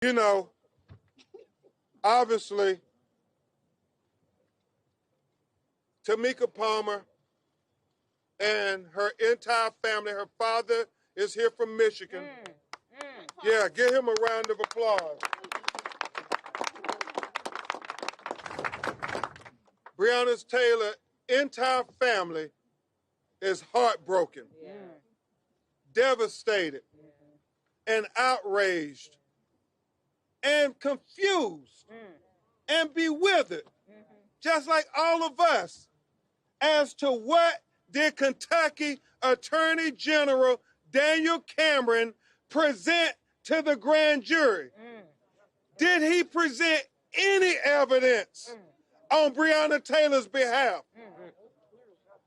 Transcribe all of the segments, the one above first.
You know, obviously, Tamika Palmer and her entire family, her father is here from Michigan. Yeah, give him a round of applause. Breonna Taylor's entire family is heartbroken, devastated, and outraged, and confused, and bewildered, just like all of us, as to what did Kentucky Attorney General Daniel Cameron present to the grand jury? Did he present any evidence on Breonna Taylor's behalf?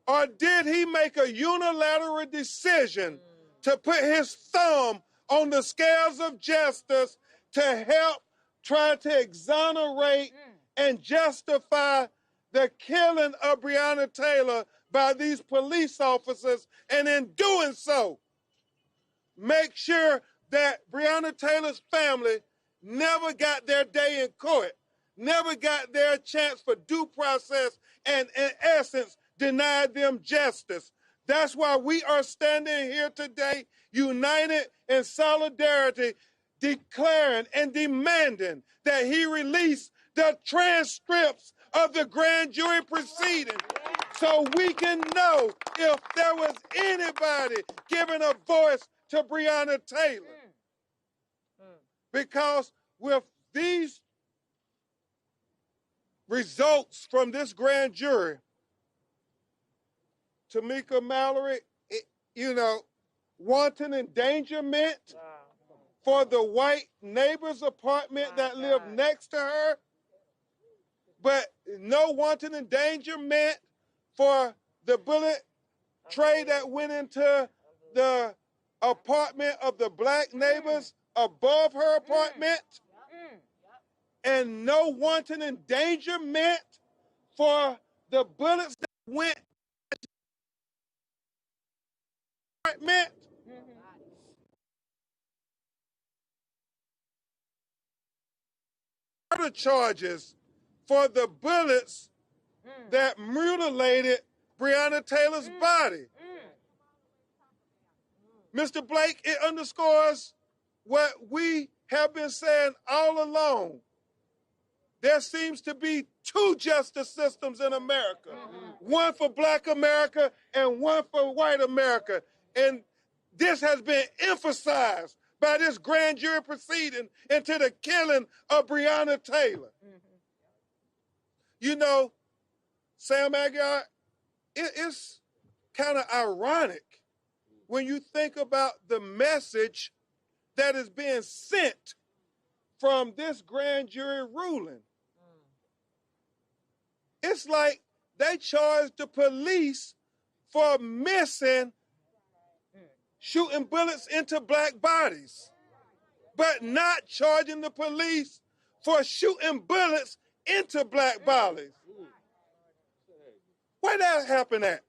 Or did he make a unilateral decision to put his thumb on the scales of justice to help try to exonerate and justify the killing of Breonna Taylor by these police officers, and in doing so, make sure that Breonna Taylor's family never got their day in court, never got their chance for due process, and in essence, denied them justice. That's why we are standing here today, united in solidarity, declaring and demanding that he release the transcripts of the grand jury proceeding so we can know if there was anybody giving a voice to Breonna Taylor. Because with these results from this grand jury, Tamika Mallory, wanton endangerment for the white neighbor's apartment that lived next to her, but no wanton endangerment for the bullet tray that went into the apartment of the black neighbors above her apartment, and no wanton endangerment for the bullets that went apartment. Murder charges for the bullets that mutilated Breonna Taylor's body. Mr. Blake, it underscores what we have been saying all along. There seems to be two justice systems in America, one for black America and one for white America. And this has been emphasized by this grand jury proceeding into the killing of Breonna Taylor. You know, Sam Aguiar, it's kind of ironic when you think about the message that is being sent from this grand jury ruling. It's like they charged the police for shooting bullets into black bodies, but not charging the police for shooting bullets into black bodies. Where that happen at?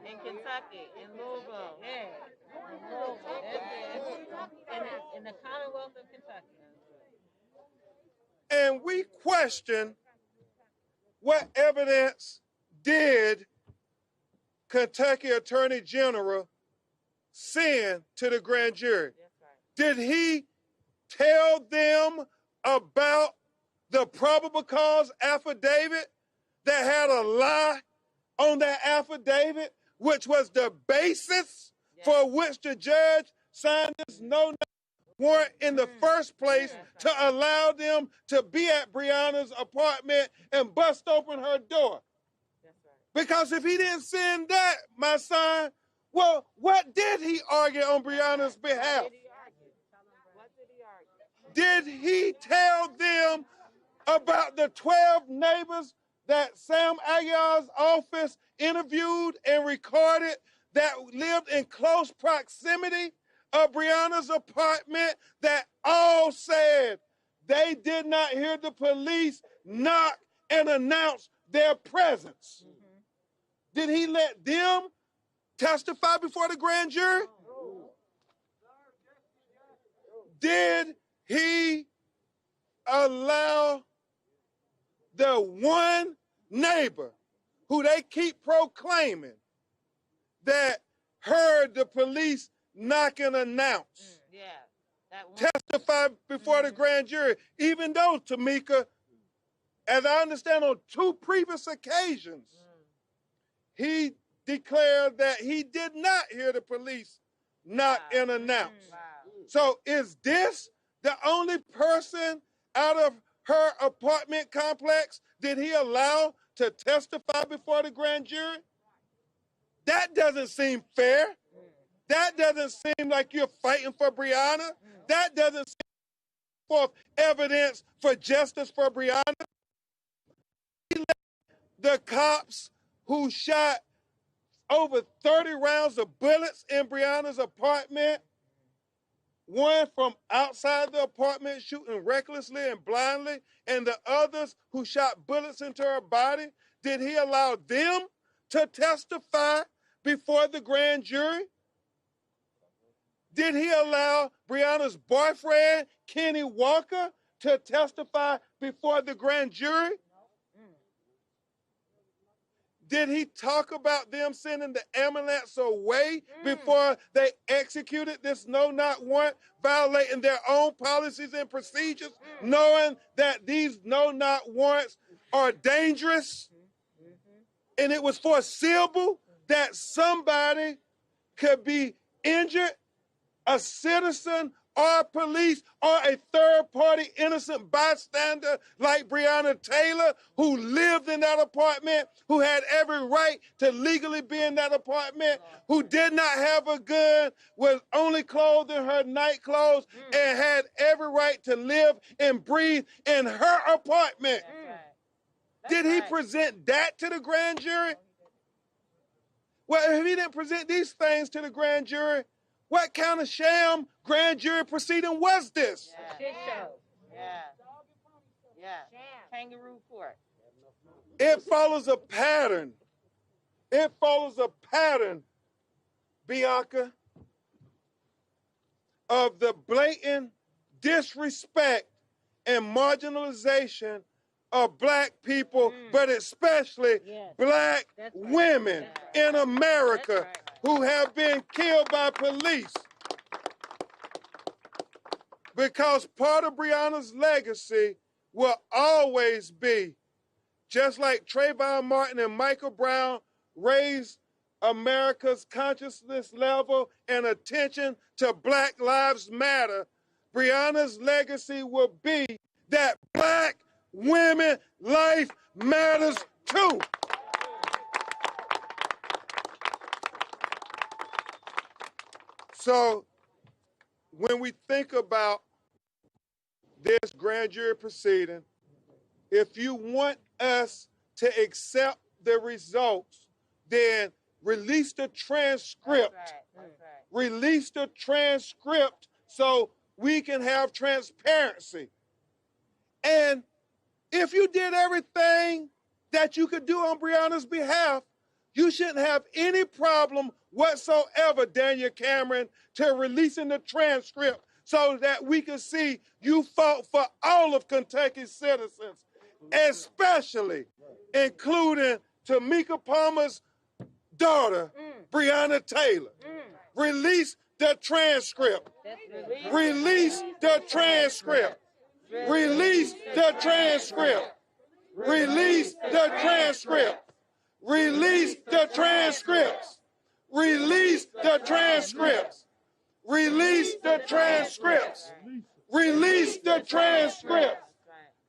In Kentucky, in Louisville. In the Commonwealth of Kentucky. And we question what evidence did Kentucky Attorney General send to the grand jury? Did he tell them about the probable cause affidavit that had a lie on that affidavit, which was the basis for which the judge signed this no warrant in the first place to allow them to be at Breonna's apartment and bust open her door? Because if he didn't send that, my son, well, what did he argue on Breonna's behalf? Did he tell them about the 12 neighbors that Sam Aguiar's office interviewed and recorded that lived in close proximity of Breonna's apartment that all said they did not hear the police knock and announce their presence? Did he let them testify before the grand jury? Did he allow the one neighbor who they keep proclaiming that heard the police knock and announce testify before the grand jury, even though, Tamika, as I understand, on 2 previous occasions, he declared that he did not hear the police knock and announce. So is this the only person out of her apartment complex did he allow to testify before the grand jury? That doesn't seem fair. That doesn't seem like you're fighting for Breonna. That doesn't seem for evidence for justice for Breonna. He let the cops who shot over 30 rounds of bullets in Breonna's apartment, one from outside the apartment shooting recklessly and blindly, and the others who shot bullets into her body, did he allow them to testify before the grand jury? Did he allow Breonna's boyfriend, Kenny Walker, to testify before the grand jury? Did he talk about them sending the ambulance away before they executed this no-knock warrant, violating their own policies and procedures, knowing that these no-knock warrants are dangerous? And it was foreseeable that somebody could be injured, a citizen or police or a third-party innocent bystander like Breonna Taylor, who lived in that apartment, who had every right to legally be in that apartment, who did not have a gun, was only clothed in her night clothes, and had every right to live and breathe in her apartment. Did he present that to the grand jury? Well, if he didn't present these things to the grand jury, what kind of sham grand jury proceeding was this? Kangaroo court. It follows a pattern. It follows a pattern, Bianca, of the blatant disrespect and marginalization of black people, but especially black women in America who have been killed by police. Because part of Breonna's legacy will always be, just like Trayvon Martin and Michael Brown raised America's consciousness level and attention to Black Lives Matter, Breonna's legacy will be that black women life matters too. So when we think about this grand jury proceeding, if you want us to accept the results, then release the transcript. Release the transcript so we can have transparency. And if you did everything that you could do on Breonna's behalf, you shouldn't have any problem whatsoever, Daniel Cameron, to releasing the transcript so that we can see you fought for all of Kentucky's citizens, especially including Tamika Palmer's daughter, Breonna Taylor. Release the transcript. Release the transcript. Release the transcript. Release the transcript. Release the transcripts. Release the transcripts. Release the transcripts. Release the transcripts.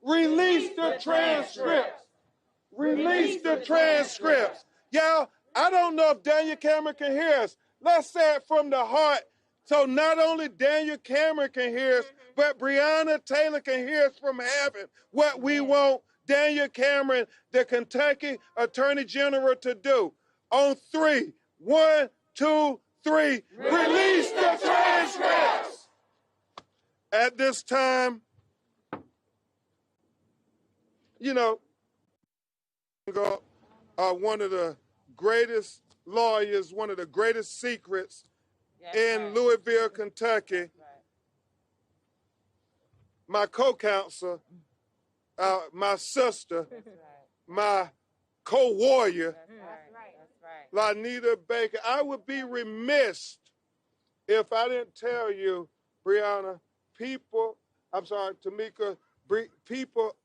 Release the transcripts. Release the transcripts. Y'all, I don't know if Daniel Cameron can hear us. Let's say it from the heart so not only Daniel Cameron can hear us, but Breonna Taylor can hear us from heaven. What we want Daniel Cameron, the Kentucky Attorney General, to do. On 3, 1, 2, 3, release the transcripts. At this time, you know, one of the greatest lawyers, one of the greatest secrets in Louisville, Kentucky. my co-counselor, my sister, my co-warrior, Lanita Baker. I would be remiss if I didn't tell you, Breonna, Tamika, people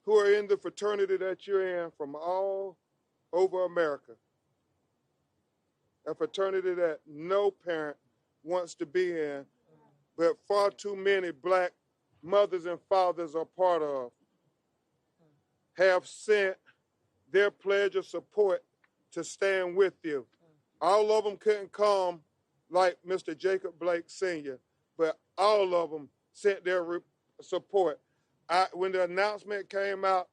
who are in the fraternity that you're in from all over America, a fraternity that no parent wants to be in, but far too many black mothers and fathers are part of, have sent their pledge of support to stand with you. All of them couldn't come like Mr. Jacob Blake Sr., but all of them sent their support. When the announcement came out,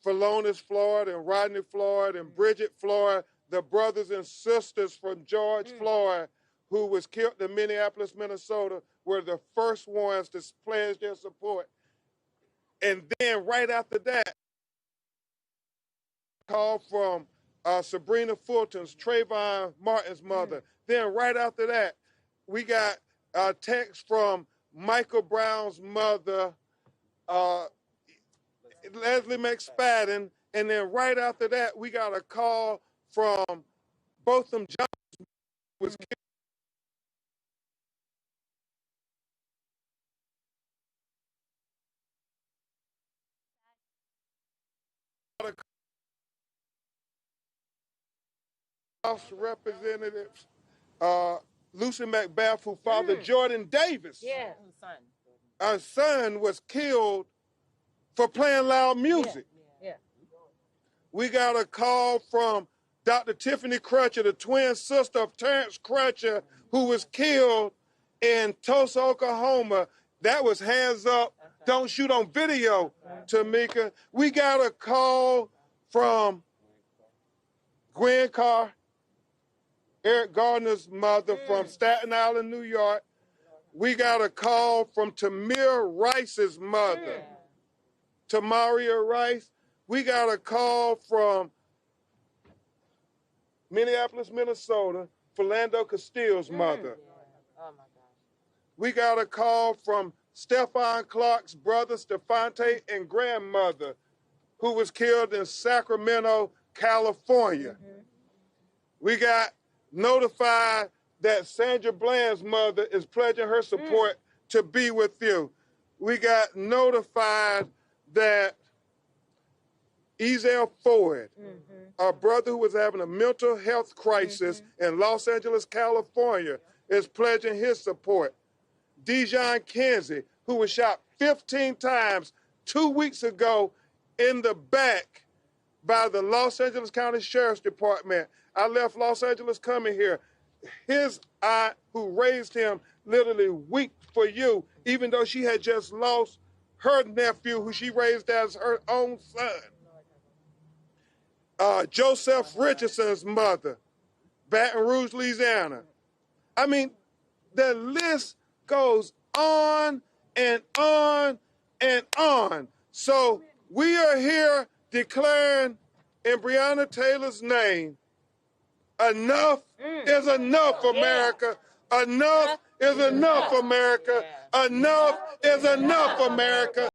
Philonis Floyd and Rodney Floyd and Bridget Floyd, the brothers and sisters from George Floyd, who was killed in Minneapolis, Minnesota, were the first ones to pledge their support. And then right after that, call from Sabrina Fulton's, Trayvon Martin's mother. Then right after that, we got a text from Michael Brown's mother, Leslie McSpadden. And then right after that, we got a call from Botham Jones, who was killed. House Representatives, Lucy McBath, who father Jordan Davis. Yeah. Our son was killed for playing loud music. Yeah. We got a call from Dr. Tiffany Crutcher, the twin sister of Terrence Crutcher, who was killed in Tulsa, Oklahoma. That was hands up, don't shoot on video, Tamika. We got a call from Gwen Carr, Eric Gardner's mother from Staten Island, New York. We got a call from Tamir Rice's mother, Tamaria Rice. We got a call from Minneapolis, Minnesota, Philando Castillo's mother. Oh my gosh. We got a call from Stephon Clark's brother, Stephante, and grandmother, who was killed in Sacramento, California. We got notified that Sandra Bland's mother is pledging her support to be with you. We got notified that Ezel Ford, our brother who was having a mental health crisis in Los Angeles, California, is pledging his support. Dijon Kinsey, who was shot 15 times 2 weeks ago in the back by the Los Angeles County Sheriff's Department. I left Los Angeles coming here. His aunt, who raised him, literally wept for you, even though she had just lost her nephew, who she raised as her own son. Joseph Richardson's mother, Baton Rouge, Louisiana. I mean, the list goes on and on and on. So we are here declaring in Breonna Taylor's name, enough is enough, America. Enough is enough, America. Enough is enough, America.